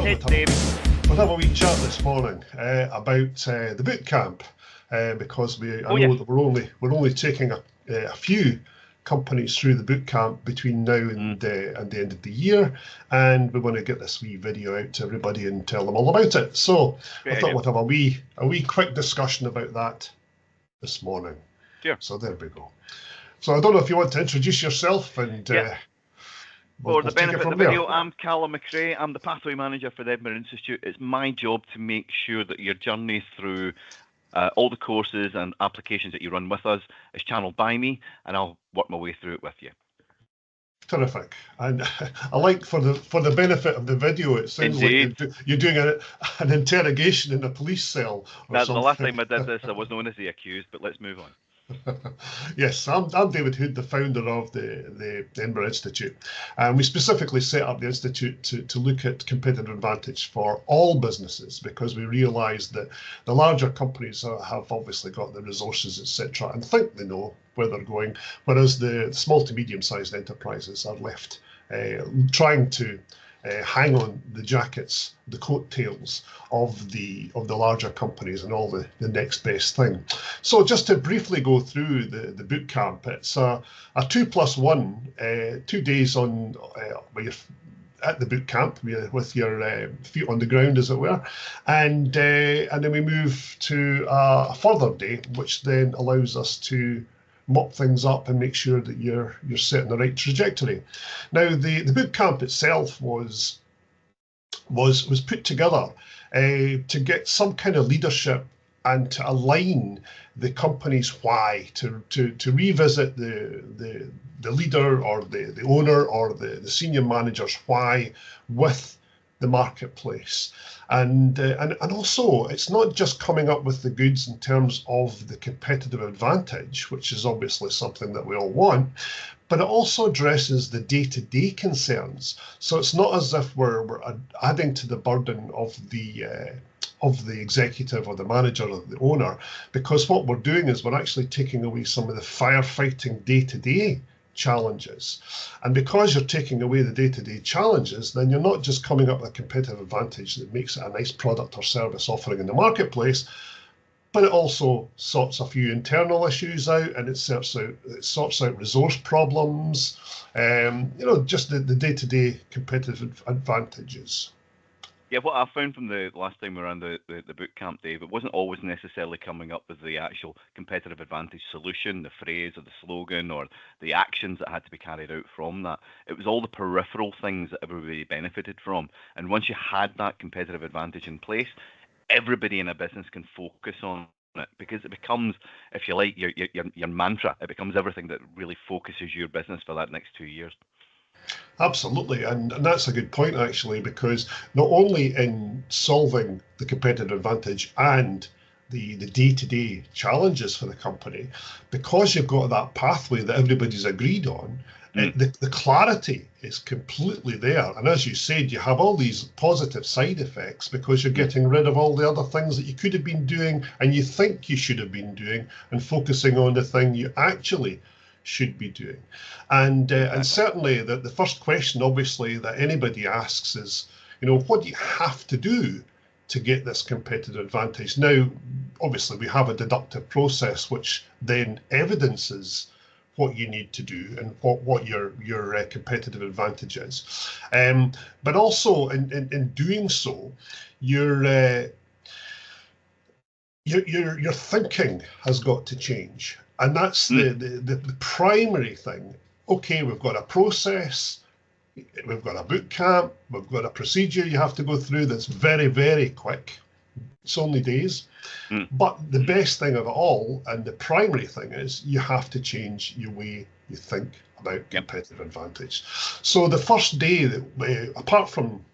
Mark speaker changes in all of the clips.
Speaker 1: We'll have a wee chat this morning about the boot camp because I know that we're only taking a few companies through the boot camp between now and the end of the year, and we want to get this wee video out to everybody and tell them all about it. So I thought we'd have a wee quick discussion about that this morning. Sure. So there we go. So I don't know if you want to introduce yourself and.
Speaker 2: For the benefit of the video, I'm Calum and David. I'm the Pathway Manager for the Edinburgh Institute. It's my job to make sure that your journey through all the courses and applications that you run with us is channeled by me, and I'll work my way through it with you.
Speaker 1: Terrific. And I like for the benefit of the video, it sounds like you're doing an interrogation in a police cell.
Speaker 2: That's the last time I did this, I was known as the accused, but let's move on.
Speaker 1: Yes, I'm David Hood, the founder of the Edinburgh Institute, and we specifically set up the Institute to look at competitive advantage for all businesses, because we realised that the larger companies have obviously got the resources, etc., and think they know where they're going, whereas the small to medium-sized enterprises are left trying to hang on the jackets, the coattails of the larger companies and all the next best thing. So just to briefly go through the boot camp, it's a 2+1, 2 days on where you're at the boot camp with your feet on the ground, as it were, and then we move to a further day, which then allows us to mop things up and make sure that you're set in the right trajectory. Now, the boot camp itself was put together to get some kind of leadership and to align the company's why, to revisit the leader or the owner or the senior manager's why with the marketplace. And also, it's not just coming up with the goods in terms of the competitive advantage, which is obviously something that we all want, but it also addresses the day-to-day concerns. So it's not as if we're adding to the burden of the executive or the manager or the owner, because what we're doing is we're actually taking away some of the firefighting day-to-day challenges. And because you're taking away the day-to-day challenges, then you're not just coming up with a competitive advantage that makes it a nice product or service offering in the marketplace, but it also sorts a few internal issues out, and it sorts out resource problems, just the day-to-day competitive advantages.
Speaker 2: Yeah, what I found from the last time we ran the boot camp, Dave, it wasn't always necessarily coming up with the actual competitive advantage solution, the phrase or the slogan or the actions that had to be carried out from that. It was all the peripheral things that everybody benefited from. And once you had that competitive advantage in place, everybody in a business can focus on it, because it becomes, if you like, your mantra. It becomes everything that really focuses your business for that next 2 years.
Speaker 1: Absolutely, and that's a good point, actually, because not only in solving the competitive advantage and the day-to-day challenges for the company, because you've got that pathway that everybody's agreed on, the clarity is completely there. And as you said, you have all these positive side effects because you're getting rid of all the other things that you could have been doing and you think you should have been doing, and focusing on the thing you actually should be doing. And certainly the first question, obviously, that anybody asks is, what do you have to do to get this competitive advantage? Now, obviously, we have a deductive process which then evidences what you need to do and what your competitive advantage is. But also in doing so, your thinking has got to change. And that's the primary thing. Okay, we've got a process, we've got a boot camp, we've got a procedure you have to go through that's very, very quick. It's only days. But the best thing of it all, and the primary thing, is you have to change your way you think about competitive advantage. So the first day, that apart from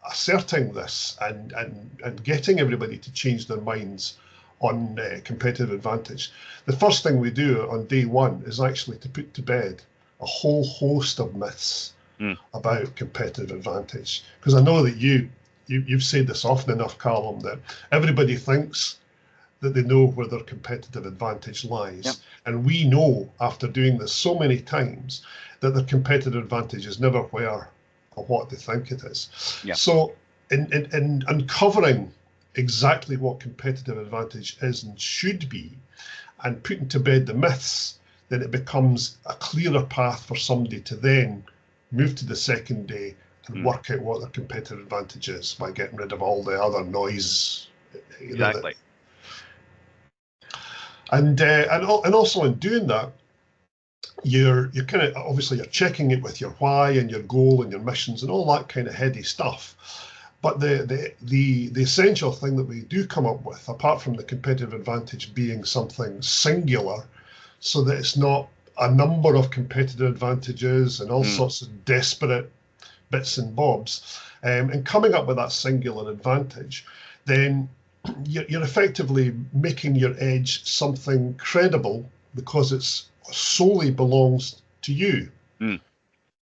Speaker 1: asserting this and getting everybody to change their minds on competitive advantage, the first thing we do on day one is actually to put to bed a whole host of myths about competitive advantage. Because I know that you've said this often enough, Calum, that everybody thinks that they know where their competitive advantage lies. And we know, after doing this so many times, that their competitive advantage is never where or what they think it is. So in uncovering exactly what competitive advantage is and should be, and putting to bed the myths, then it becomes a clearer path for somebody to then move to the second day and work out what their competitive advantage is by getting rid of all the other noise.
Speaker 2: Exactly.
Speaker 1: And also in doing that, you're kind of obviously you're checking it with your why and your goal and your missions and all that kind of heady stuff. But the essential thing that we do come up with, apart from the competitive advantage being something singular, so that it's not a number of competitive advantages and all sorts of desperate bits and bobs, and coming up with that singular advantage, then you're effectively making your edge something credible because it's solely belongs to you.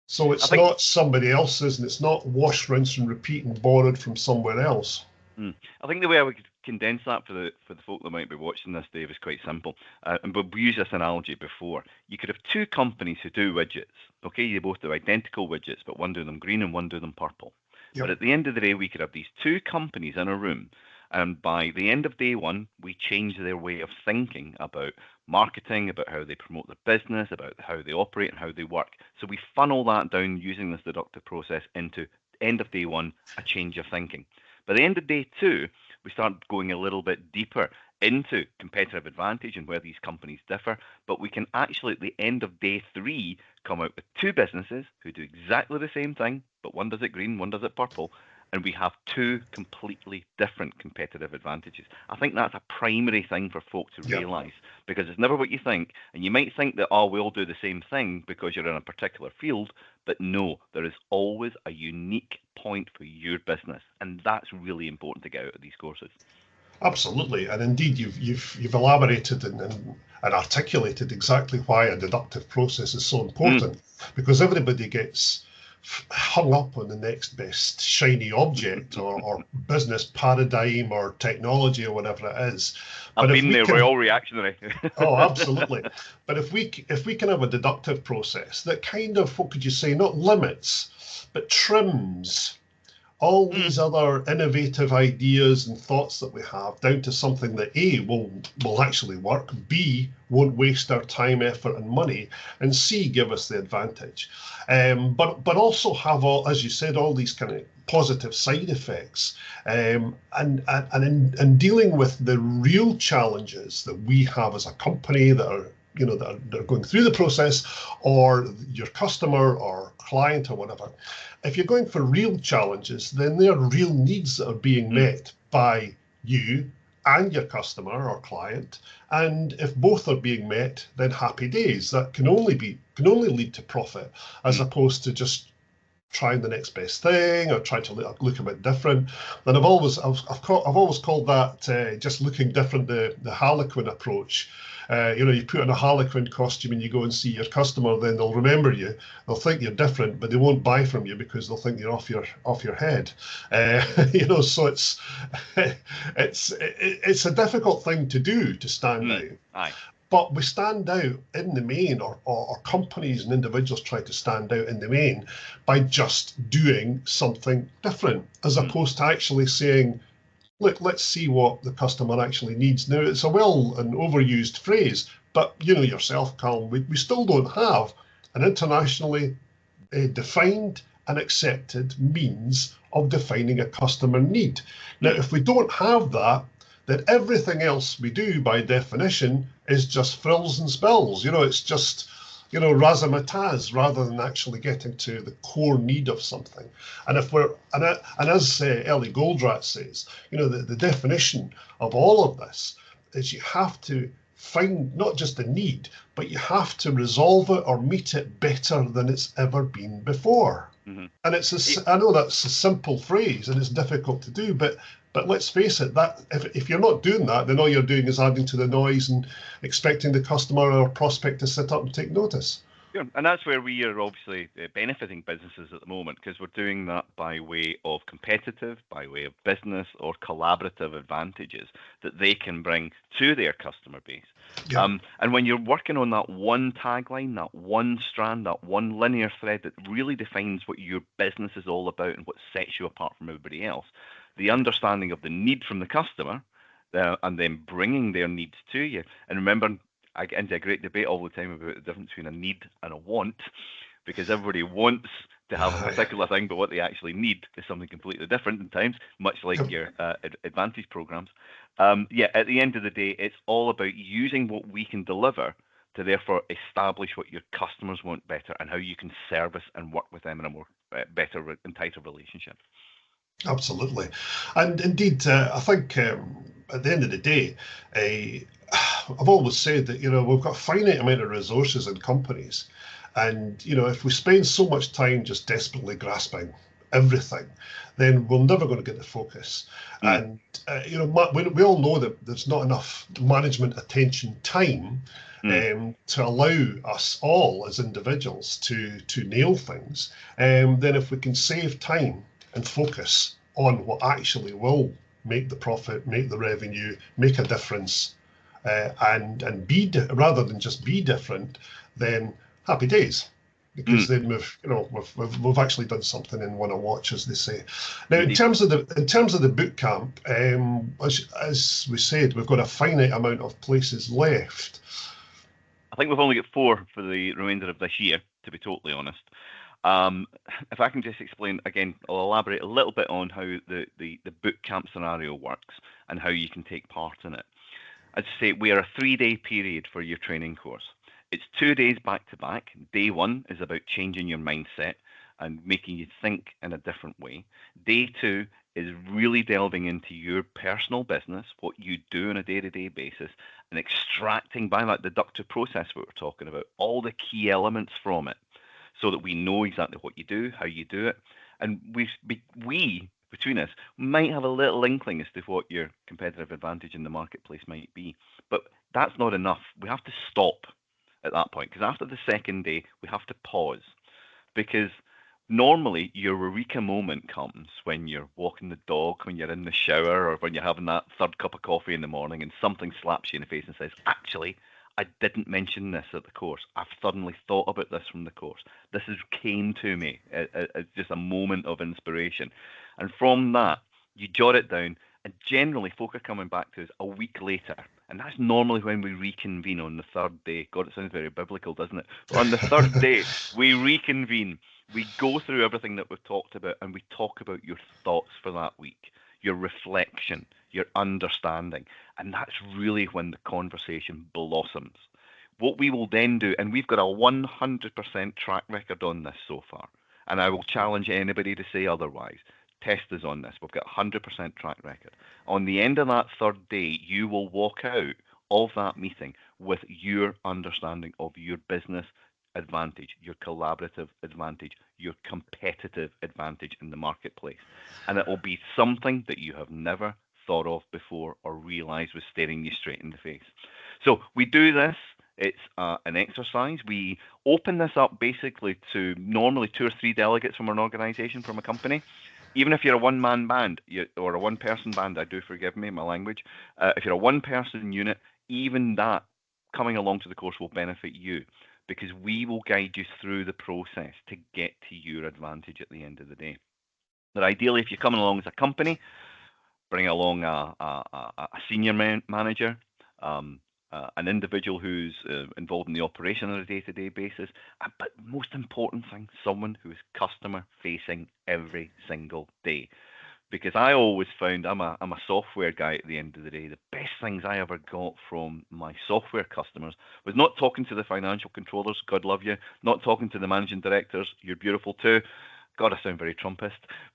Speaker 1: So it's not somebody else's, and it's not wash, rinse and repeat and borrowed from somewhere else.
Speaker 2: I think the way I would condense that for the folk that might be watching this, Dave, is quite simple. And we've used this analogy before. You could have two companies who do widgets. Okay, they both do identical widgets, but one do them green and one do them purple. Yep. But at the end of the day, we could have these two companies in a room, and by the end of day one, we change their way of thinking about marketing, about how they promote their business, about how they operate and how they work. So we funnel that down using this deductive process into end of day one, a change of thinking. By the end of day two, we start going a little bit deeper into competitive advantage and where these companies differ, but we can actually at the end of day three come out with two businesses who do exactly the same thing, but one does it green, one does it purple, and we have two completely different competitive advantages. I think that's a primary thing for folk to realize, because it's never what you think. And you might think that, oh, we all do the same thing because you're in a particular field, but no, there is always a unique point for your business. And that's really important to get out of these courses.
Speaker 1: Absolutely. And indeed, you've elaborated and articulated exactly why a deductive process is so important, because everybody gets hung up on the next best shiny object or business paradigm or technology or whatever it is.
Speaker 2: I've been there, we're all reactionary.
Speaker 1: Oh, absolutely. But if we can have a deductive process that kind of, what could you say, not limits, but trims all these other innovative ideas and thoughts that we have down to something that A, will actually work, B, won't waste our time, effort and money, and C, give us the advantage. But also have, all, as you said, all these kind of positive side effects, and in dealing with the real challenges that we have as a company that are that are going through the process, or your customer or client or whatever. If you're going for real challenges, then there are real needs that are being met by you and your customer or client. And if both are being met, then happy days. That can only lead to profit, as opposed to just trying the next best thing or trying to look a bit different. And I've always called that just looking different, the Harlequin approach. You put on a Harlequin costume and you go and see your customer, then they'll remember you. They'll think you're different, but they won't buy from you because they'll think you're off your head. So it's a difficult thing to do, to stand out.
Speaker 2: Aye.
Speaker 1: But we stand out in the main, or companies and individuals try to stand out in the main by just doing something different, as opposed to actually saying, look, let's see what the customer actually needs. Now, it's a well and overused phrase, but you know yourself, Calum, we still don't have an internationally defined and accepted means of defining a customer need. Now, if we don't have that, then everything else we do by definition is just frills and spills. It's just, razzmatazz rather than actually getting to the core need of something. And as 𝗍𝗵𝗃 Goldratt says, the definition of all of this is you have to find not just the need, but you have to resolve it or meet it better than it's ever been before. And I know that's a simple phrase and it's difficult to do, but let's face it, that if you're not doing that, then all you're doing is adding to the noise and expecting the customer or prospect to sit up and take notice.
Speaker 2: Yeah, and that's where we are obviously benefiting businesses at the moment, because we're doing that by way of competitive, by way of business or collaborative advantages that they can bring to their customer base.
Speaker 1: Yeah.
Speaker 2: And when you're working on that one tagline, that one strand, that one linear thread that really defines what your business is all about and what sets you apart from everybody else, the understanding of the need from the customer, and then bringing their needs to you. And remember, I get into a great debate all the time about the difference between a need and a want, because everybody wants to have a particular thing, but what they actually need is something completely different at times, much like your Advantage programs. Yeah, at the end of the day, it's all about using what we can deliver to therefore establish what your customers want better and how you can service and work with them in a more better and tighter relationship.
Speaker 1: Absolutely. And indeed, I think at the end of the day, I've always said that, we've got a finite amount of resources in companies. And, if we spend so much time just desperately grasping everything, then we're never going to get the focus. And, we all know that there's not enough management attention time to allow us all as individuals to nail things. Then if we can save time and focus on what actually will make the profit, make the revenue, make a difference, and be rather than just be different, then happy days, because then we've actually done something and won a watch, as they say. Now, in terms of the boot camp, as we said, we've got a finite amount of places left.
Speaker 2: I think we've only got 4 for the remainder of this year, to be totally honest. If I can just explain again, I'll elaborate a little bit on how the boot camp scenario works and how you can take part in it. As I say, we are a 3-day period for your training course. It's 2 days back to back. Day 1 is about changing your mindset and making you think in a different way. Day 2 is really delving into your personal business, what you do on a day-to-day basis, and extracting by that deductive process we were talking about, all the key elements from it, so that we know exactly what you do, how you do it. And we between us might have a little inkling as to what your competitive advantage in the marketplace might be. But that's not enough. We have to stop at that point, because after the second day, we have to pause. Because normally your eureka moment comes when you're walking the dog, when you're in the shower, or when you're having that third cup of coffee in the morning and something slaps you in the face and says, actually, I didn't mention this at the course. I've suddenly thought about this from the course. This came to me as just a moment of inspiration. And from that, you jot it down, and generally folk are coming back to us a week later. And that's normally when we reconvene on the third day. God, it sounds very biblical, doesn't it? But on the third day, we reconvene. We go through everything that we've talked about, and we talk about your thoughts for that week, your reflection, your understanding. And that's really when the conversation blossoms. What we will then do, and we've got a 100% track record on this so far, and I will challenge anybody to say otherwise. Test us on this. We've got 100% track record. On the end of that third day, you will walk out of that meeting with your understanding of your business advantage, your collaborative advantage, your competitive advantage in the marketplace. And it will be something that you have never thought of before or realized was staring you straight in the face. So we do this. It's an exercise. We open this up basically to normally 2 or 3 delegates from an organization, from a company. Even if you're a one-man band or a one-person band, I do forgive me, my language. If you're a one-person unit, even that coming along to the course will benefit you, because we will guide you through the process to get to your advantage at the end of the day. But ideally, if you're coming along as a company, bring along a senior manager, an individual who's involved in the operation on a day-to-day basis, but most important thing, someone who is customer-facing every single day. Because I always found, I'm a software guy at the end of the day, the best things I ever got from my software customers was not talking to the financial controllers, God love you, not talking to the managing directors, you're beautiful too, God, I sound very Trumpist,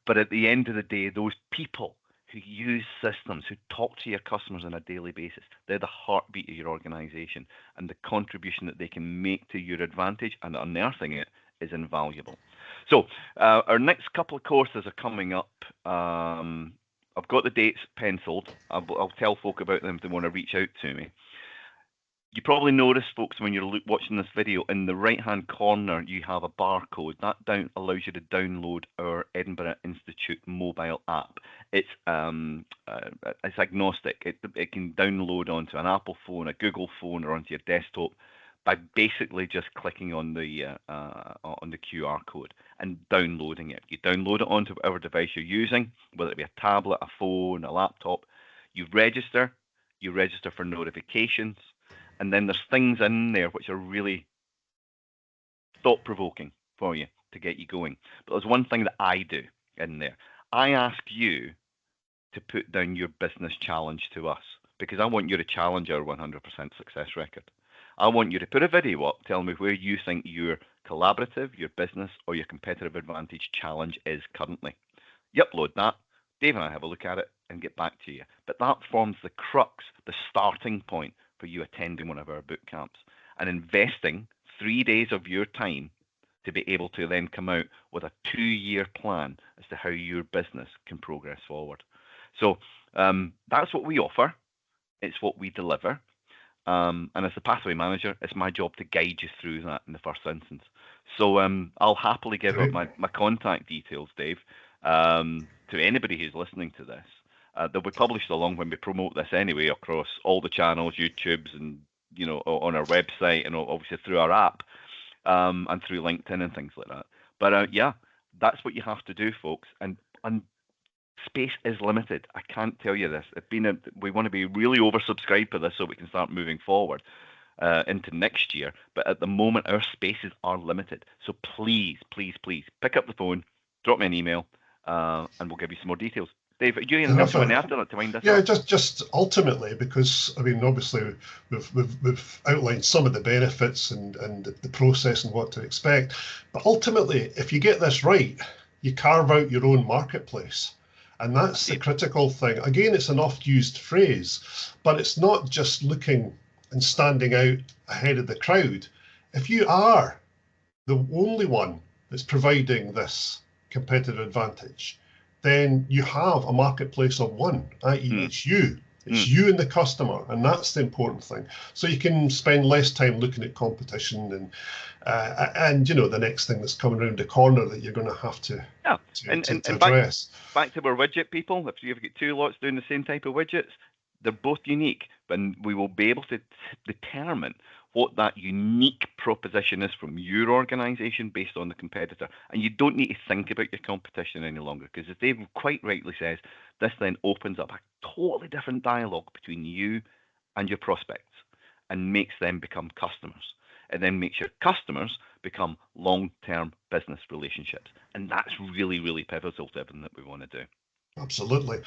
Speaker 2: but at the end of the day, those people who use systems, who talk to your customers on a daily basis, they're the heartbeat of your organization, and the contribution that they can make to your advantage and unearthing it is invaluable. So our next couple of courses are coming up. I've got the dates penciled. I'll tell folk about them if they want to reach out to me. You probably noticed, folks, when you're watching this video, in the right-hand corner, you have a barcode. That allows you to download our Edinburgh Institute mobile app. It's agnostic. It can download onto an Apple phone, a Google phone, or onto your desktop by basically just clicking on the QR code and downloading it. You download it onto whatever device you're using, whether it be a tablet, a phone, a laptop. You register for notifications. And then there's things in there which are really thought-provoking for you to get you going. But there's one thing that I do in there. I ask you to put down your business challenge to us, because I want you to challenge our 100% success record. I want you to put a video up telling me where you think your collaborative, your business, or your competitive advantage challenge is currently. You upload that. Dave and I have a look at it and get back to you. But that forms the crux, the starting point for you attending one of our boot camps and investing 3 days of your time to be able to then come out with a 2-year plan as to how your business can progress forward. So that's what we offer. It's what we deliver. And as the pathway manager, it's my job to guide you through that in the first instance. So I'll happily give up my contact details, Dave, to anybody who's listening to this. They'll be published along when we promote this anyway across all the channels, YouTubes, and on our website, and obviously through our app, and through LinkedIn and things like that. But yeah, that's what you have to do, folks. And space is limited. I can't tell you this. We want to be really oversubscribed for this so we can start moving forward into next year. But at the moment, our spaces are limited. So please, please, please pick up the phone, drop me an email, and we'll give you some more details. Dave, do you have anything else to wind us up?
Speaker 1: just ultimately, because I mean, obviously we've outlined some of the benefits and the process and what to expect, but ultimately, if you get this right, you carve out your own marketplace, and that's the critical thing. Again, it's an oft-used phrase, but it's not just looking and standing out ahead of the crowd. If you are the only one that's providing this competitive advantage, then you have a marketplace of one, i.e. it's you. It's you and the customer, and that's the important thing. So you can spend less time looking at competition and the next thing that's coming around the corner that you're going to have to address.
Speaker 2: Back to our widget people. If you've got 2 lots doing the same type of widgets, they're both unique, but we will be able to determine what that unique proposition is from your organization based on the competitor. And you don't need to think about your competition any longer, because as Dave quite rightly says, this then opens up a totally different dialogue between you and your prospects and makes them become customers. It then makes your customers become long-term business relationships. And that's really, really pivotal to everything that we want to do.
Speaker 1: Absolutely.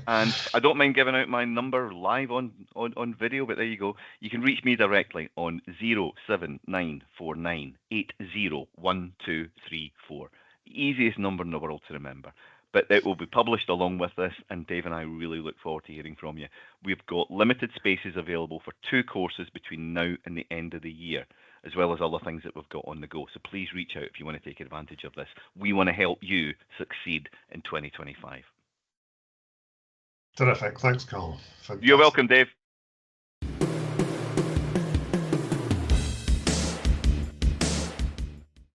Speaker 2: And I don't mind giving out my number live on video, but there you go. You can reach me directly on 07949801234. Easiest number in the world to remember. But it will be published along with this, and Dave and I really look forward to hearing from you. We've got limited spaces available for 2 courses between now and the end of the year, as well as other things that we've got on the go. So please reach out if you want to take advantage of this. We want to help you succeed in 2025.
Speaker 1: Terrific. Thanks, Calum.
Speaker 2: You're welcome, Dave.